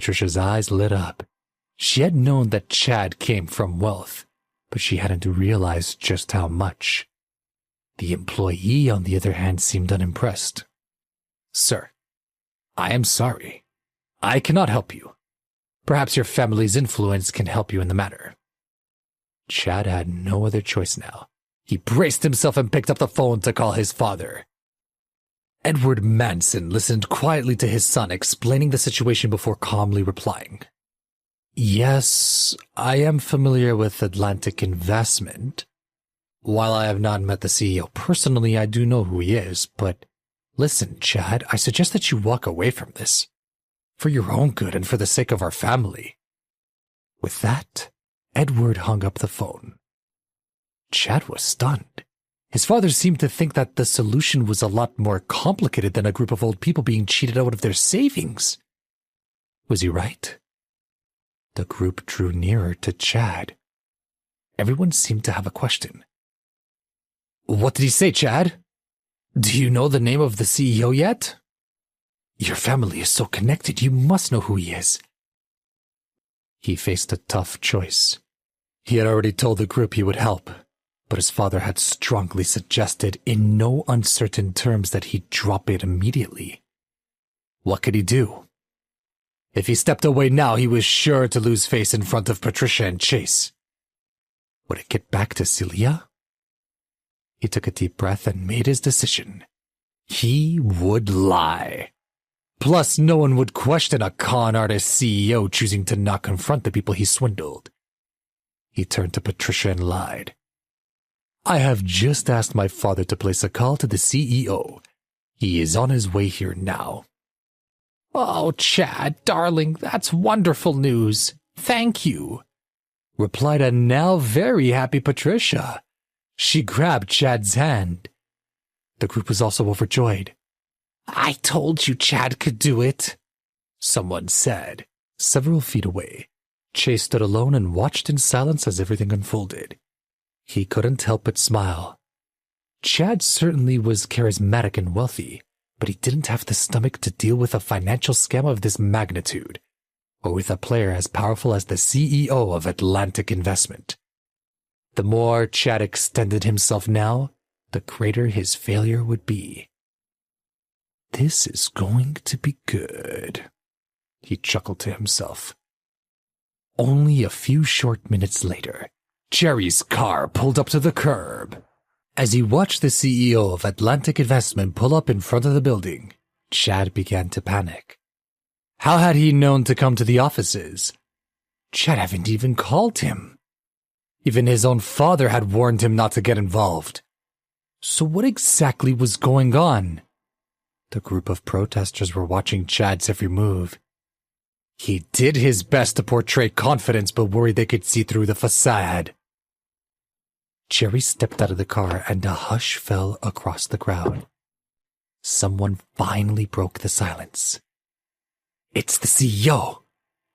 Patricia's eyes lit up. She had known that Chad came from wealth, but she hadn't realized just how much. The employee, on the other hand, seemed unimpressed. "Sir, I am sorry. I cannot help you. Perhaps your family's influence can help you in the matter." Chad had no other choice now. He braced himself and picked up the phone to call his father. Edward Manson listened quietly to his son explaining the situation before calmly replying. "Yes, I am familiar with Atlantic Investment. While I have not met the CEO personally, I do know who he is, but listen, Chad, I suggest that you walk away from this. For your own good and for the sake of our family." With that, Edward hung up the phone. Chad was stunned. His father seemed to think that the solution was a lot more complicated than a group of old people being cheated out of their savings. Was he right? The group drew nearer to Chad. Everyone seemed to have a question. "What did he say, Chad? Do you know the name of the CEO yet? Your family is so connected, you must know who he is." He faced a tough choice. He had already told the group he would help, but his father had strongly suggested in no uncertain terms that he drop it immediately. What could he do? If he stepped away now, he was sure to lose face in front of Patricia and Chase. Would it get back to Celia? He took a deep breath and made his decision. He would lie. Plus, no one would question a con artist CEO choosing to not confront the people he swindled. He turned to Patricia and lied. "I have just asked my father to place a call to the CEO. He is on his way here now." "Oh, Chad, darling, that's wonderful news. Thank you," replied a now very happy Patricia. She grabbed Chad's hand. The group was also overjoyed. "I told you Chad could do it," someone said. Several feet away, Chase stood alone and watched in silence as everything unfolded. He couldn't help but smile. Chad certainly was charismatic and wealthy, but he didn't have the stomach to deal with a financial scam of this magnitude, or with a player as powerful as the CEO of Atlantic Investment. The more Chad extended himself now, the greater his failure would be. "This is going to be good," he chuckled to himself. Only a few short minutes later, Jerry's car pulled up to the curb. As he watched the CEO of Atlantic Investment pull up in front of the building, Chad began to panic. How had he known to come to the offices? Chad hadn't even called him. Even his own father had warned him not to get involved. So what exactly was going on? The group of protesters were watching Chad's every move. He did his best to portray confidence, but worried they could see through the facade. Jerry stepped out of the car and a hush fell across the crowd. Someone finally broke the silence. "It's the CEO.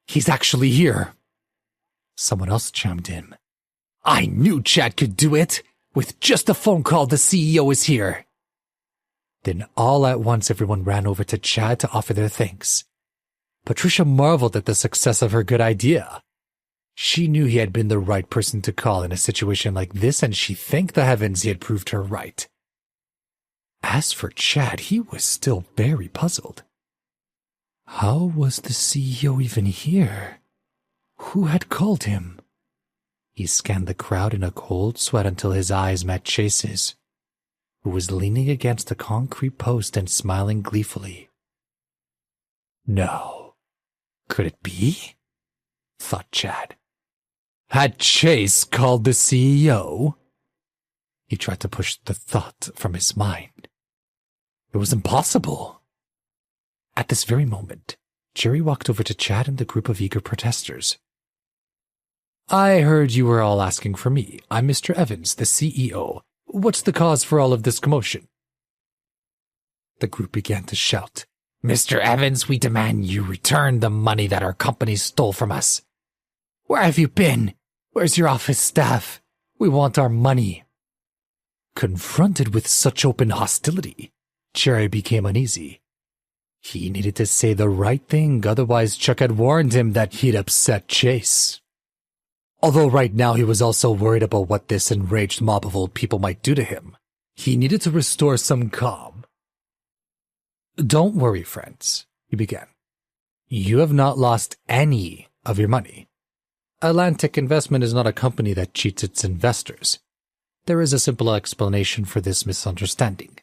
He's actually here." Someone else chimed in. "I knew Chad could do it. With just a phone call, the CEO is here." Then all at once everyone ran over to Chad to offer their thanks. Patricia marveled at the success of her good idea. She knew he had been the right person to call in a situation like this, and she thanked the heavens he had proved her right. As for Chad, he was still very puzzled. How was the CEO even here? Who had called him? He scanned the crowd in a cold sweat until his eyes met Chase's, who was leaning against a concrete post and smiling gleefully. No. Could it be? Thought Chad. Had Chase called the CEO? He tried to push the thought from his mind. It was impossible. At this very moment, Jerry walked over to Chad and the group of eager protesters. "I heard you were all asking for me. I'm Mr. Evans, the CEO. What's the cause for all of this commotion?" The group began to shout, "Mr. Evans, we demand you return the money that our company stole from us. Where have you been? Where's your office staff? We want our money." Confronted with such open hostility, Jerry became uneasy. He needed to say the right thing, otherwise Chuck had warned him that he'd upset Chase. Although right now he was also worried about what this enraged mob of old people might do to him, he needed to restore some calm. "Don't worry, friends," he began. "You have not lost any of your money. Atlantic Investment is not a company that cheats its investors. There is a simple explanation for this misunderstanding.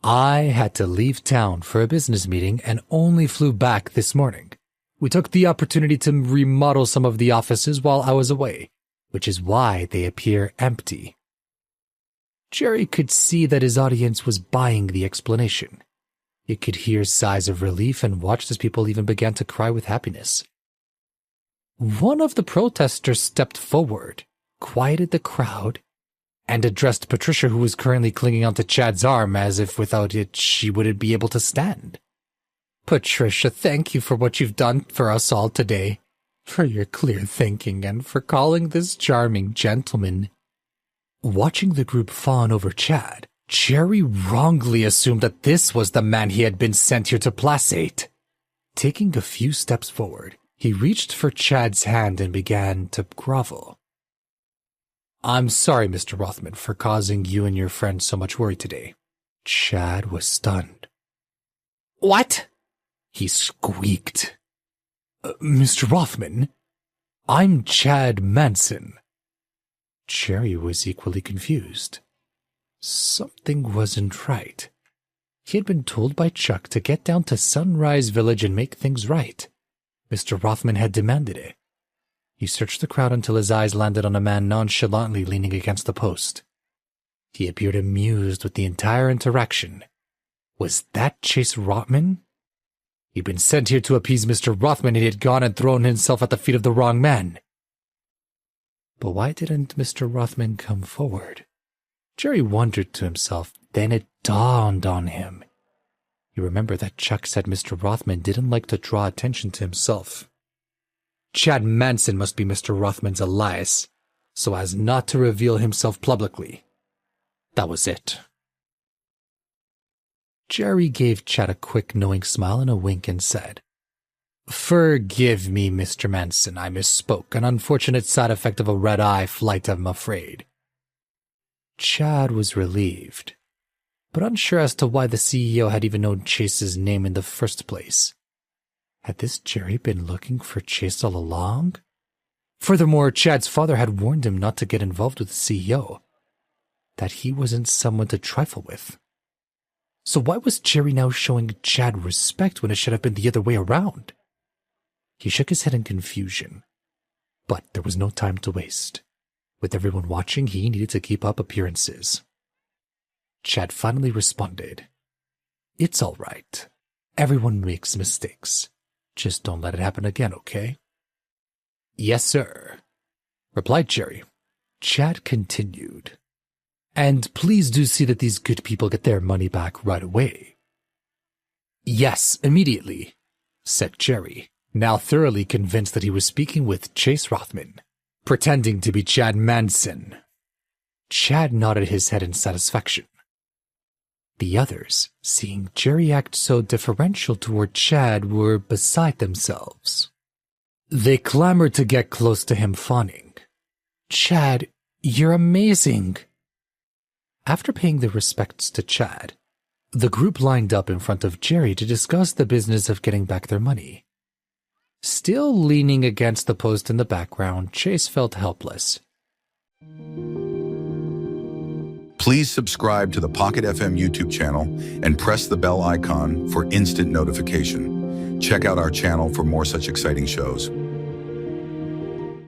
I had to leave town for a business meeting and only flew back this morning. We took the opportunity to remodel some of the offices while I was away, which is why they appear empty." Jerry could see that his audience was buying the explanation. He could hear sighs of relief and watched as people even began to cry with happiness. One of the protesters stepped forward, quieted the crowd, and addressed Patricia, who was currently clinging onto Chad's arm as if without it she wouldn't be able to stand. "Patricia, thank you for what you've done for us all today, for your clear thinking, and for calling this charming gentleman." Watching the group fawn over Chad, Jerry wrongly assumed that this was the man he had been sent here to placate. Taking a few steps forward, he reached for Chad's hand and began to grovel. "I'm sorry, Mr. Rothman, for causing you and your friend so much worry today." Chad was stunned. "What?" he squeaked. "Mr. Rothman, I'm Chad Manson." Jerry was equally confused. Something wasn't right. He had been told by Chuck to get down to Sunrise Village and make things right. Mr. Rothman had demanded it. He searched the crowd until his eyes landed on a man nonchalantly leaning against the post. He appeared amused with the entire interaction. Was that Chase Rothman? He'd been sent here to appease Mr. Rothman and he had gone and thrown himself at the feet of the wrong man. But why didn't Mr. Rothman come forward? Jerry wondered to himself, then it dawned on him. He remembered that Chuck said Mr. Rothman didn't like to draw attention to himself. Chad Manson must be Mr. Rothman's alias, so as not to reveal himself publicly. That was it. Jerry gave Chad a quick knowing smile and a wink and said, "Forgive me, Mr. Manson, I misspoke. An unfortunate side effect of a red-eye flight, I'm afraid." Chad was relieved, but unsure as to why the CEO had even known Chase's name in the first place. Had this Jerry been looking for Chase all along? Furthermore, Chad's father had warned him not to get involved with the CEO, that he wasn't someone to trifle with. So why was Jerry now showing Chad respect when it should have been the other way around? He shook his head in confusion, but there was no time to waste. With everyone watching, he needed to keep up appearances. Chad finally responded, "It's all right. Everyone makes mistakes. Just don't let it happen again, okay?" "Yes, sir," replied Jerry. Chad continued, "And please do see that these good people get their money back right away." "Yes, immediately," said Jerry, now thoroughly convinced that he was speaking with Chase Rothman, pretending to be Chad Manson. Chad nodded his head in satisfaction. The others, seeing Jerry act so deferential toward Chad, were beside themselves. They clamored to get close to him, fawning. "Chad, you're amazing." After paying their respects to Chad, the group lined up in front of Jerry to discuss the business of getting back their money. Still leaning against the post in the background, Chase felt helpless. Please subscribe to the Pocket FM YouTube channel and press the bell icon for instant notification. Check out our channel for more such exciting shows.